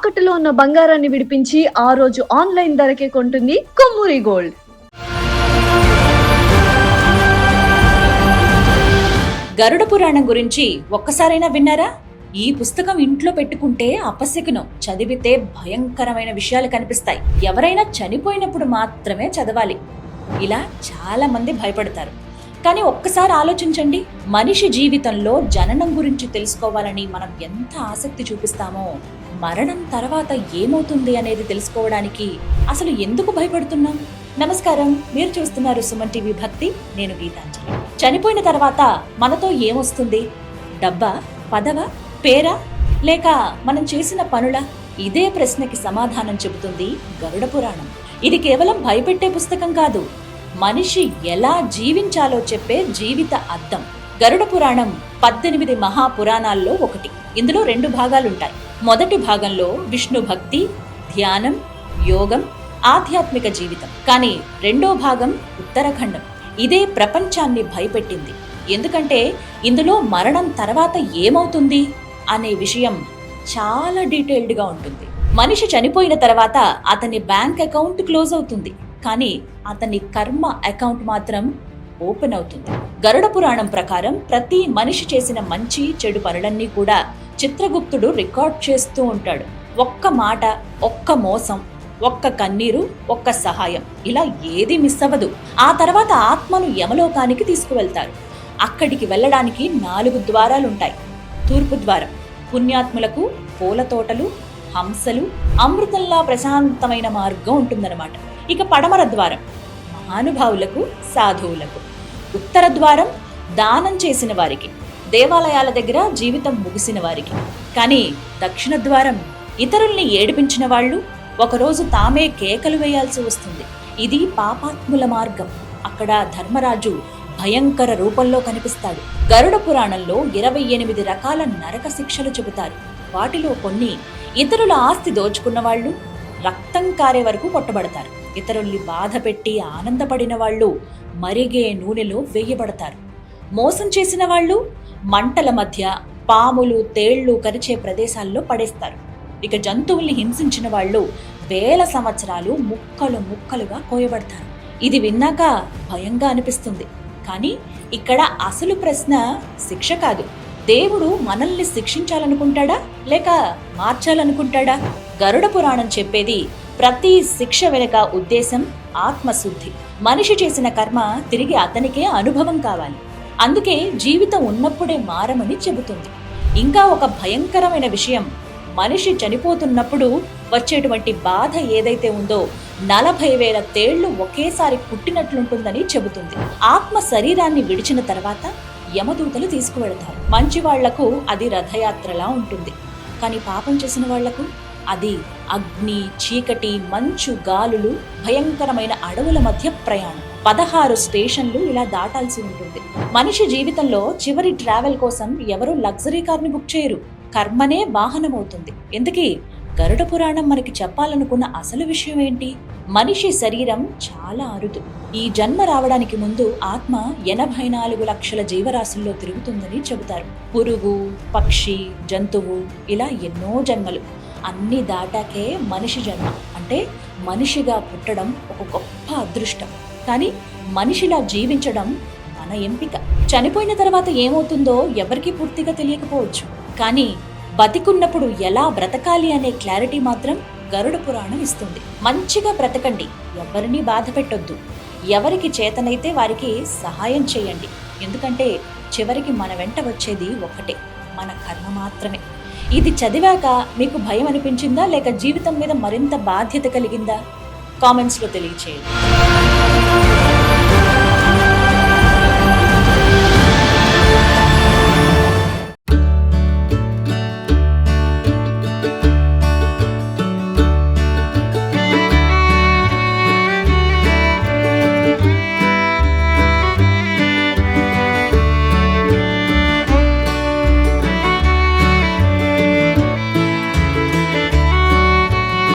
తాకట్టులో ఉన్న బంగారాన్ని విడిపించి ఆ రోజు ఆన్లైన్ ధరకే కొంటుంది కొమ్మూరి గోల్డ్. గరుడ పురాణం గురించి ఒక్కసారైనా విన్నారా? ఈ పుస్తకం ఇంట్లో పెట్టుకుంటే అపశకునం, చదివితే భయంకరమైన విషయాలు కనిపిస్తాయి. ఎవరైనా చనిపోయినప్పుడు మాత్రమే చదవాలి, ఇలా చాలా మంది భయపడతారు. కానీ ఒక్కసారి ఆలోచించండి, మనిషి జీవితంలో జననం గురించి తెలుసుకోవాలని మనం ఎంత ఆసక్తి చూపిస్తామో, మరణం తర్వాత ఏమవుతుంది అనేది తెలుసుకోవడానికి అసలు ఎందుకు భయపడుతున్నాం? నమస్కారం, మీరు చూస్తున్నారు సుమన్ టీవీ భక్తి. నేను గీతాంజలి. చనిపోయిన తర్వాత మనతో ఏమొస్తుంది? డబ్బా, పదవా, పేరా, లేక మనం చేసిన పనుల? ఇదే ప్రశ్నకి సమాధానం చెబుతుంది గరుడ పురాణం. ఇది కేవలం భయపెట్టే పుస్తకం కాదు, మనిషి ఎలా జీవించాలో చెప్పే జీవిత అద్దం. గరుడ పురాణం 18 మహాపురాణాల్లో ఒకటి. ఇందులో 2 భాగాలుంటాయి. మొదటి భాగంలో విష్ణు భక్తి, ధ్యానం, యోగం, ఆధ్యాత్మిక జీవితం. కానీ రెండో భాగం ఉత్తరాఖండం. ఇదే ప్రపంచాన్ని భయపెట్టింది. ఎందుకంటే ఇందులో మరణం తర్వాత ఏమవుతుంది అనే విషయం చాలా డీటెయిల్డ్గా ఉంటుంది. మనిషి చనిపోయిన తర్వాత అతని బ్యాంక్ అకౌంట్ క్లోజ్ అవుతుంది, కానీ అతని కర్మ అకౌంట్ మాత్రం ఓపెన్ అవుతుంది. గరుడ పురాణం ప్రకారం ప్రతి మనిషి చేసిన మంచి చెడు పనులన్నీ కూడా చిత్రగుప్తుడు రికార్డ్ చేస్తూ ఉంటాడు. ఒక్క మాట, ఒక్క మోసం, ఒక్క కన్నీరు, ఒక్క సహాయం, ఇలా ఏది మిస్ అవ్వదు. ఆ తర్వాత ఆత్మను యమలోకానికి తీసుకువెళ్తారు. అక్కడికి వెళ్ళడానికి 4 ద్వారాలుంటాయి. తూర్పు ద్వారం పుణ్యాత్ములకు, పూల తోటలు, హంసలు, అమృతంలా ప్రశాంతమైన మార్గం ఉంటుందన్నమాట. ఇక పడమర ద్వారం మహానుభావులకు, సాధువులకు. ఉత్తర ద్వారం దానం చేసిన వారికి, దేవాలయాల దగ్గర జీవితం ముగిసిన వారికి. కానీ దక్షిణ ద్వారం ఇతరుల్ని ఏడిపించిన వాళ్ళు, ఒకరోజు తామే కేకలు వేయాల్సి వస్తుంది. ఇది పాపాత్ముల మార్గం. అక్కడ ధర్మరాజు భయంకర రూపంలో కనిపిస్తాడు. గరుడ పురాణంలో 28 రకాల నరక శిక్షలు చెబుతారు. వాటిలో కొన్ని, ఇతరుల ఆస్తి దోచుకున్న వాళ్ళు రక్తం కారే వరకు కొట్టబడతారు. ఇతరుల్ని బాధ పెట్టి ఆనందపడిన వాళ్ళు మరిగే నూనెలో వేయబడతారు. మోసం చేసిన వాళ్ళు మంటల మధ్య, పాములు, తేళ్లు కరిచే ప్రదేశాల్లో పడేస్తారు. ఇక జంతువుల్ని హింసించిన వాళ్ళు 1000 సంవత్సరాలు ముక్కలు ముక్కలుగా కోయబడతారు. ఇది విన్నాక భయంగా అనిపిస్తుంది. కానీ ఇక్కడ అసలు ప్రశ్న శిక్ష కాదు. దేవుడు మనల్ని శిక్షించాలనుకుంటాడా లేక మార్చాలనుకుంటాడా? గరుడ పురాణం చెప్పేది ప్రతి శిక్ష వెనుక ఉద్దేశం ఆత్మశుద్ధి. మనిషి చేసిన కర్మ తిరిగి అతనికే అనుభవం కావాలి. అందుకే జీవితం ఉన్నప్పుడే మారమని చెబుతుంది. ఇంకా ఒక భయంకరమైన విషయం, మనిషి చనిపోతున్నప్పుడు వచ్చేటువంటి బాధ ఏదైతే ఉందో 40,000 తేళ్లు ఒకేసారి పుట్టినట్లుంటుందని చెబుతుంది. ఆత్మ శరీరాన్ని విడిచిన తర్వాత యమదూతలు తీసుకువెళతారు. మంచి వాళ్లకు అది రథయాత్రలా ఉంటుంది, కానీ పాపం చేసిన వాళ్లకు అది అగ్ని, చీకటి, మంచు, గాలులు, భయంకరమైన అడవుల మధ్య ప్రయాణం. 16 స్టేషన్లు ఇలా దాటాల్సి ఉంటుంది. మనిషి జీవితంలో చివరి ట్రావెల్ కోసం ఎవరు లగ్జరీ కార్ని బుక్ చేయరు, కర్మనే వాహనమవుతుంది. ఎందుకీ గరుడ పురాణం మనకి చెప్పాలనుకున్న అసలు విషయం ఏంటి? మనిషి శరీరం చాలా అరుదు. ఈ జన్మ రావడానికి ముందు ఆత్మ 84 లక్షల జీవరాశుల్లో తిరుగుతుందని చెబుతారు. పురుగు, పక్షి, జంతువు, ఇలా ఎన్నో జన్మలు. అన్నీ దాటాకే మనిషి జన్మ. అంటే మనిషిగా పుట్టడం ఒక గొప్ప అదృష్టం. కానీ మనిషిలా జీవించడం మన ఎంపిక. చనిపోయిన తర్వాత ఏమవుతుందో ఎవరికీ పూర్తిగా తెలియకపోవచ్చు, కానీ బతికున్నప్పుడు ఎలా బ్రతకాలి అనే క్లారిటీ మాత్రం గరుడ పురాణం ఇస్తుంది. మంచిగా బ్రతకండి, ఎవరిని బాధ పెట్టొద్దు, ఎవరికి చేతనైతే వారికి సహాయం చేయండి. ఎందుకంటే చివరికి మన వెంట వచ్చేది ఒక్కటే, మన కర్మ మాత్రమే. ఇది చదివాక మీకు భయం అనిపించిందా లేక జీవితం మీద మరింత బాధ్యత కలిగిందా? కామెంట్స్లో తెలియచేయండి.